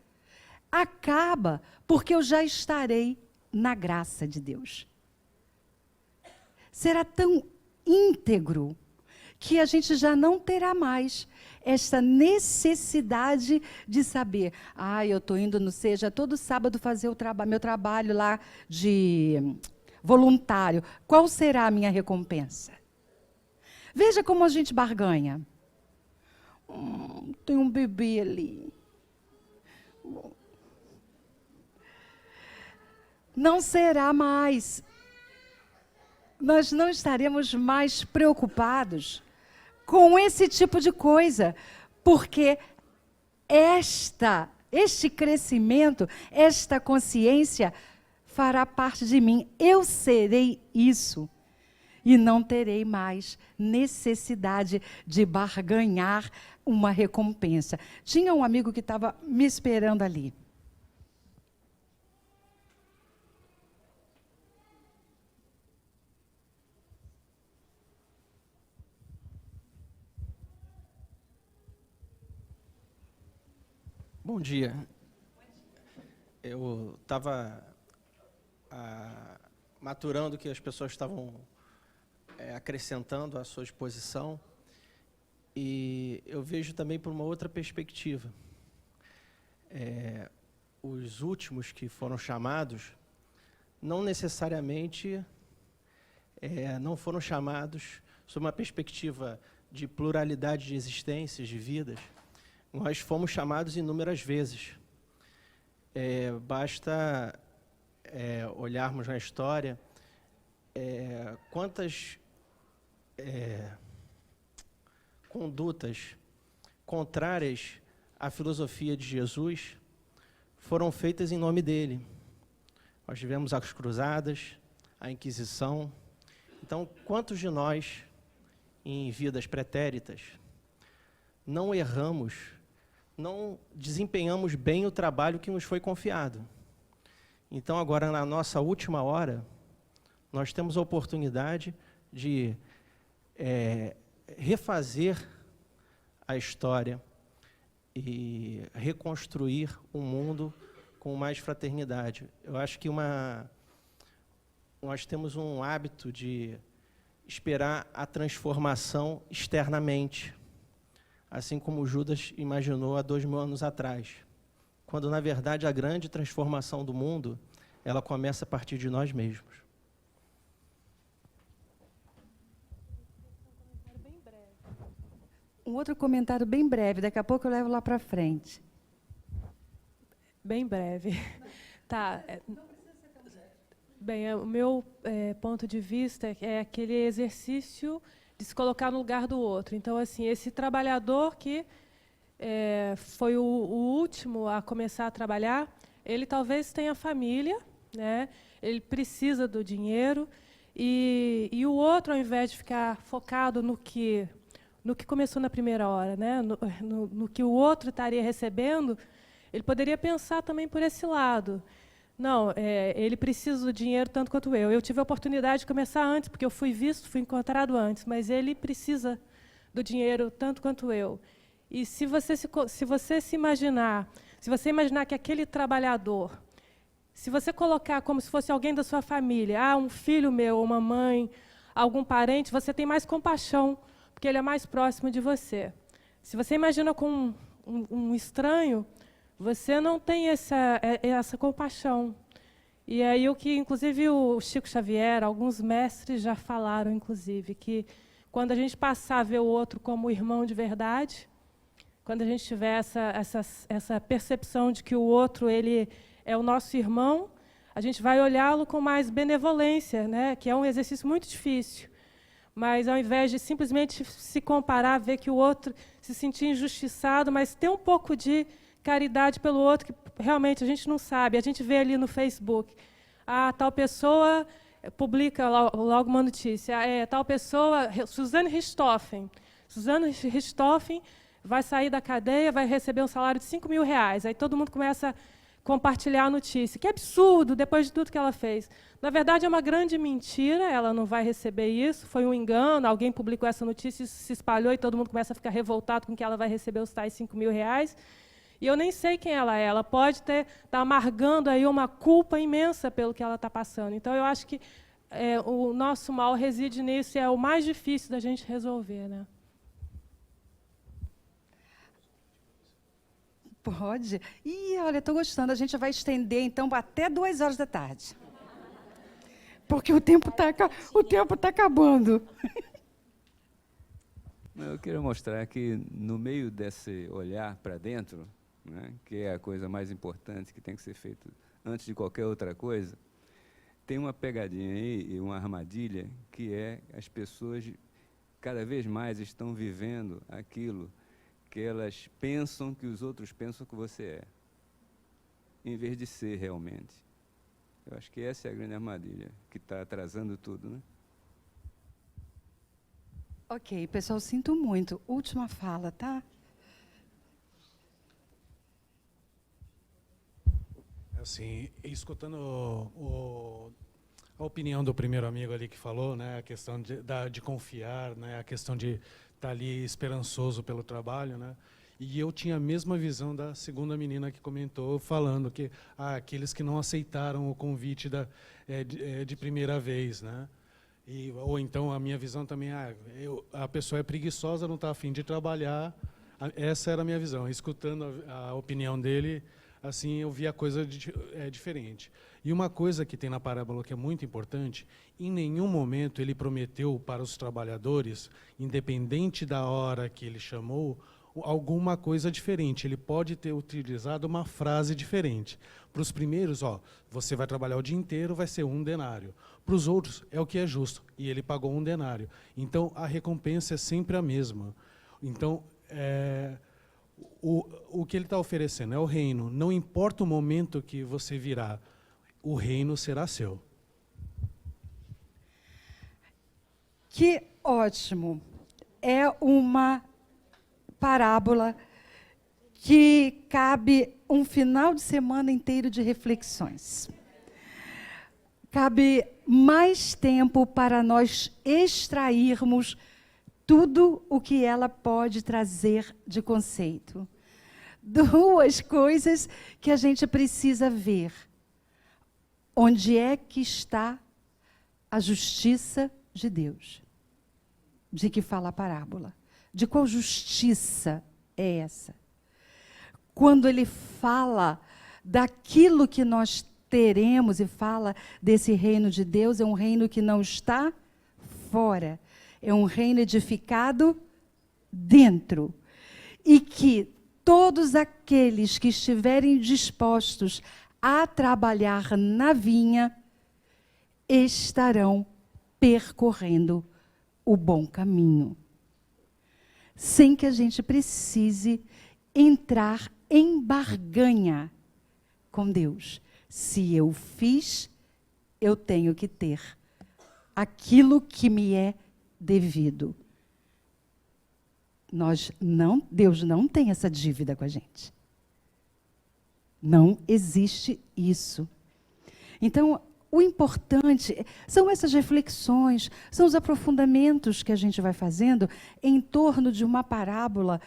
acaba, porque eu já estarei na graça de Deus. Será tão íntegro que a gente já não terá mais esta necessidade de saber, eu estou indo no Seja todo sábado fazer meu trabalho lá de voluntário. Qual será a minha recompensa? Veja como a gente barganha. Tem um bebê ali. Não será mais. Nós não estaremos mais preocupados com esse tipo de coisa, porque este crescimento, esta consciência fará parte de mim. Eu serei isso e não terei mais necessidade de barganhar uma recompensa. Tinha um amigo que estava me esperando ali. Bom dia. Eu estava maturando o que as pessoas estavam acrescentando à sua exposição, e eu vejo também por uma outra perspectiva. Os últimos que foram chamados, não necessariamente não foram chamados sob uma perspectiva de pluralidade de existências, de vidas. Nós fomos chamados inúmeras vezes. Basta olharmos na história quantas condutas contrárias à filosofia de Jesus foram feitas em nome dele. Nós tivemos as cruzadas, a Inquisição. Então, quantos de nós, em vidas pretéritas, não erramos, não desempenhamos bem o trabalho que nos foi confiado? Então, agora, na nossa última hora, nós temos a oportunidade de refazer a história e reconstruir um mundo com mais fraternidade. Eu acho que nós temos um hábito de esperar a transformação externamente, assim como Judas imaginou há 2000 anos atrás, quando, na verdade, a grande transformação do mundo, ela começa a partir de nós mesmos. Um outro comentário bem breve, daqui a pouco eu levo lá para frente. Bem breve. Tá. Bem, o meu ponto de vista é aquele exercício de se colocar no lugar do outro. Então, assim, esse trabalhador que foi o último a começar a trabalhar, ele talvez tenha família, né? Ele precisa do dinheiro, e o outro, ao invés de ficar focado no que começou na primeira hora, né? no que o outro estaria recebendo, ele poderia pensar também por esse lado. Não, ele precisa do dinheiro tanto quanto eu. Eu tive a oportunidade de começar antes, porque eu fui encontrado antes, mas ele precisa do dinheiro tanto quanto eu. E se você imaginar que aquele trabalhador, se você colocar como se fosse alguém da sua família, um filho meu, uma mãe, algum parente, você tem mais compaixão, porque ele é mais próximo de você. Se você imagina com um estranho, você não tem essa compaixão. E aí o que, inclusive, o Chico Xavier, alguns mestres já falaram, inclusive, que quando a gente passar a ver o outro como irmão de verdade, quando a gente tiver essa percepção de que o outro ele é o nosso irmão, a gente vai olhá-lo com mais benevolência, né? Que é um exercício muito difícil. Mas, ao invés de simplesmente se comparar, ver que o outro se sentir injustiçado, mas ter um pouco de caridade pelo outro, que realmente a gente não sabe. A gente vê ali no Facebook, tal pessoa publica logo uma notícia, tal pessoa, Suzane Richthofen. Suzane Richthofen vai sair da cadeia, vai receber um salário de R$5.000. Aí todo mundo começa a compartilhar a notícia. Que absurdo, depois de tudo que ela fez. Na verdade, é uma grande mentira, ela não vai receber isso, foi um engano, alguém publicou essa notícia, isso se espalhou e todo mundo começa a ficar revoltado com que ela vai receber os tais R$5.000. E eu nem sei quem ela é, ela pode estar amargando aí uma culpa imensa pelo que ela está passando. Então, eu acho que o nosso mal reside nisso e é o mais difícil da gente resolver, né? Pode? Ih, olha, estou gostando. A gente vai estender, então, até 2 horas da tarde. Porque o tempo está acabando. Eu quero mostrar que, no meio desse olhar para dentro, né, que é a coisa mais importante que tem que ser feito antes de qualquer outra coisa, tem uma pegadinha aí e uma armadilha que é as pessoas cada vez mais estão vivendo aquilo que elas pensam que os outros pensam que você é, em vez de ser realmente. Eu acho que essa é a grande armadilha que está atrasando tudo, né? Ok, pessoal, sinto muito. Última fala, tá? Assim, escutando a opinião do primeiro amigo ali que falou, né, a questão de confiar, né, a questão de estar ali esperançoso pelo trabalho, né, e eu tinha a mesma visão da segunda menina que comentou, falando que aqueles que não aceitaram o convite de primeira vez, né, ou então a minha visão também, a pessoa é preguiçosa, não está a fim de trabalhar. Essa era a minha visão. Escutando a opinião dele, assim, eu vi a coisa diferente. E uma coisa que tem na parábola que é muito importante, em nenhum momento ele prometeu para os trabalhadores, independente da hora que ele chamou, alguma coisa diferente. Ele pode ter utilizado uma frase diferente. Para os primeiros, você vai trabalhar o dia inteiro, vai ser 1 denário. Para os outros, é o que é justo, e ele pagou 1 denário. Então, a recompensa é sempre a mesma. Então, o que ele está oferecendo é o reino. Não importa o momento que você virá, o reino será seu. Que ótimo! É uma parábola que cabe um final de semana inteiro de reflexões. Cabe mais tempo para nós extrairmos tudo o que ela pode trazer de conceito. 2 coisas que a gente precisa ver. Onde é que está a justiça de Deus? De que fala a parábola? De qual justiça é essa? Quando ele fala daquilo que nós teremos e fala desse reino de Deus, é um reino que não está fora. É um reino edificado dentro. E que todos aqueles que estiverem dispostos a trabalhar na vinha estarão percorrendo o bom caminho. Sem que a gente precise entrar em barganha com Deus. Se eu fiz, eu tenho que ter aquilo que me é devido. Deus não tem essa dívida com a gente. Não existe isso. Então, o importante são essas reflexões, são os aprofundamentos que a gente vai fazendo em torno de uma parábola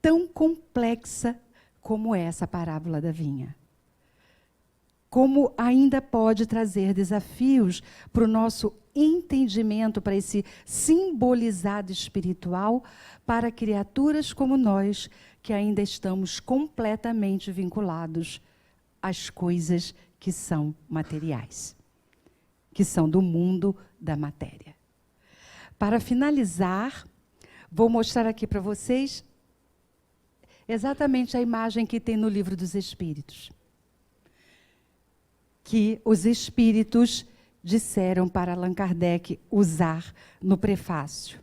tão complexa como essa parábola da vinha. Como ainda pode trazer desafios para o nosso entendimento, para esse simbolizado espiritual, para criaturas como nós, que ainda estamos completamente vinculados às coisas que são materiais, que são do mundo da matéria. Para finalizar, vou mostrar aqui para vocês exatamente a imagem que tem no Livro dos Espíritos, que os espíritos disseram para Allan Kardec usar no prefácio.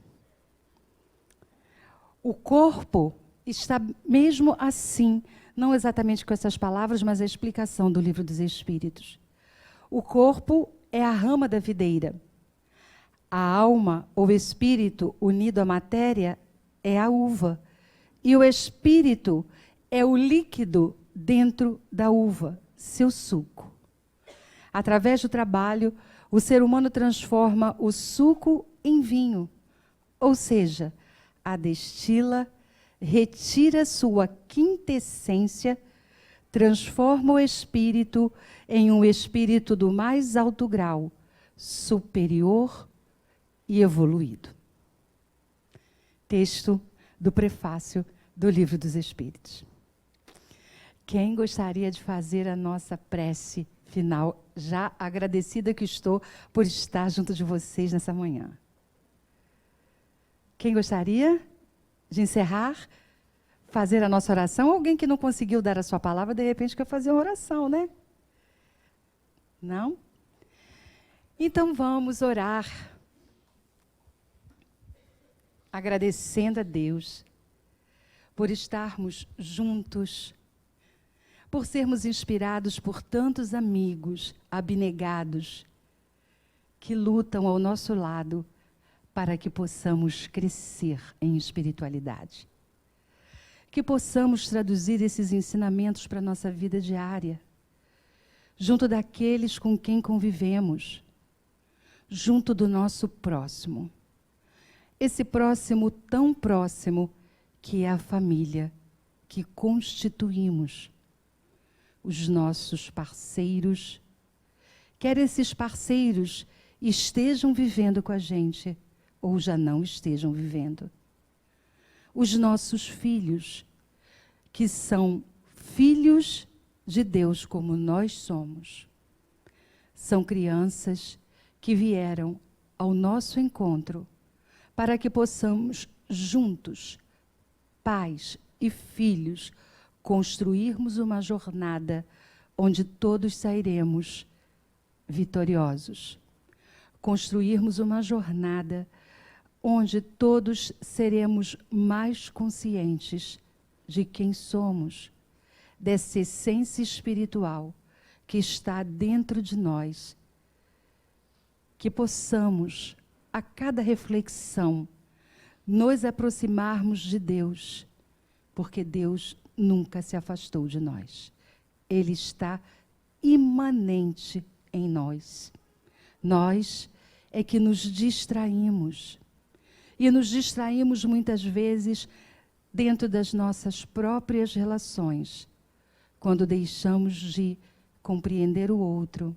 O corpo está mesmo assim, não exatamente com essas palavras, mas a explicação do Livro dos Espíritos. O corpo é a rama da videira. A alma, ou espírito unido à matéria, é a uva. E o espírito é o líquido dentro da uva, seu suco. Através do trabalho, o ser humano transforma o suco em vinho, ou seja, a destila, retira sua quintessência, transforma o espírito em um espírito do mais alto grau, superior e evoluído. Texto do prefácio do Livro dos Espíritos. Quem gostaria de fazer a nossa prece final, já agradecida que estou por estar junto de vocês nessa manhã? Quem gostaria de encerrar, fazer a nossa oração? Alguém que não conseguiu dar a sua palavra, de repente quer fazer uma oração, né? Não? Então vamos orar, agradecendo a Deus por estarmos juntos, por sermos inspirados por tantos amigos abnegados que lutam ao nosso lado para que possamos crescer em espiritualidade. Que possamos traduzir esses ensinamentos para a nossa vida diária, junto daqueles com quem convivemos, junto do nosso próximo. Esse próximo tão próximo que é a família que constituímos, os nossos parceiros, quer esses parceiros estejam vivendo com a gente ou já não estejam vivendo. Os nossos filhos, que são filhos de Deus como nós somos, são crianças que vieram ao nosso encontro para que possamos juntos, pais e filhos, construirmos uma jornada onde todos sairemos vitoriosos. Construirmos uma jornada onde todos seremos mais conscientes de quem somos, dessa essência espiritual que está dentro de nós. Que possamos, a cada reflexão, nos aproximarmos de Deus, porque Deus nunca se afastou de nós. Ele está imanente em nós. Nós é que nos distraímos. E nos distraímos muitas vezes dentro das nossas próprias relações, quando deixamos de compreender o outro,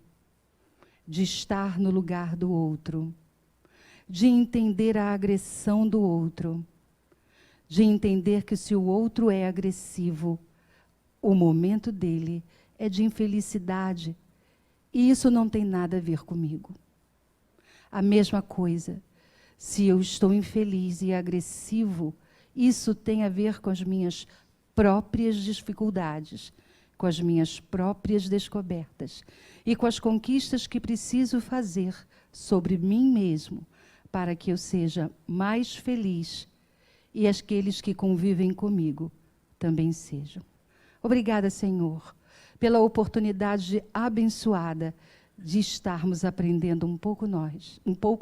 de estar no lugar do outro, de entender a agressão do outro, de entender que se o outro é agressivo, o momento dele é de infelicidade, e isso não tem nada a ver comigo. A mesma coisa, se eu estou infeliz e agressivo, isso tem a ver com as minhas próprias dificuldades, com as minhas próprias descobertas e com as conquistas que preciso fazer sobre mim mesmo para que eu seja mais feliz e aqueles que convivem comigo também sejam. Obrigada, Senhor, pela oportunidade abençoada de estarmos aprendendo um pouco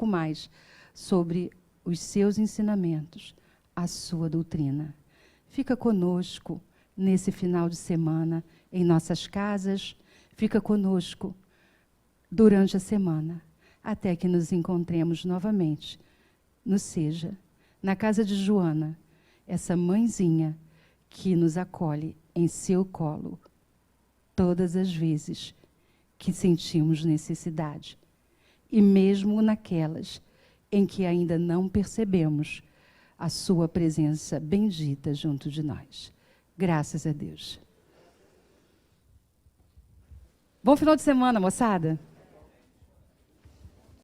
mais sobre os seus ensinamentos, a sua doutrina. Fica conosco nesse final de semana, em nossas casas, fica conosco durante a semana, até que nos encontremos novamente no Seja, na casa de Joana, essa mãezinha que nos acolhe em seu colo todas as vezes que sentimos necessidade, e mesmo naquelas em que ainda não percebemos a sua presença bendita junto de nós. Graças a Deus. Bom final de semana, moçada!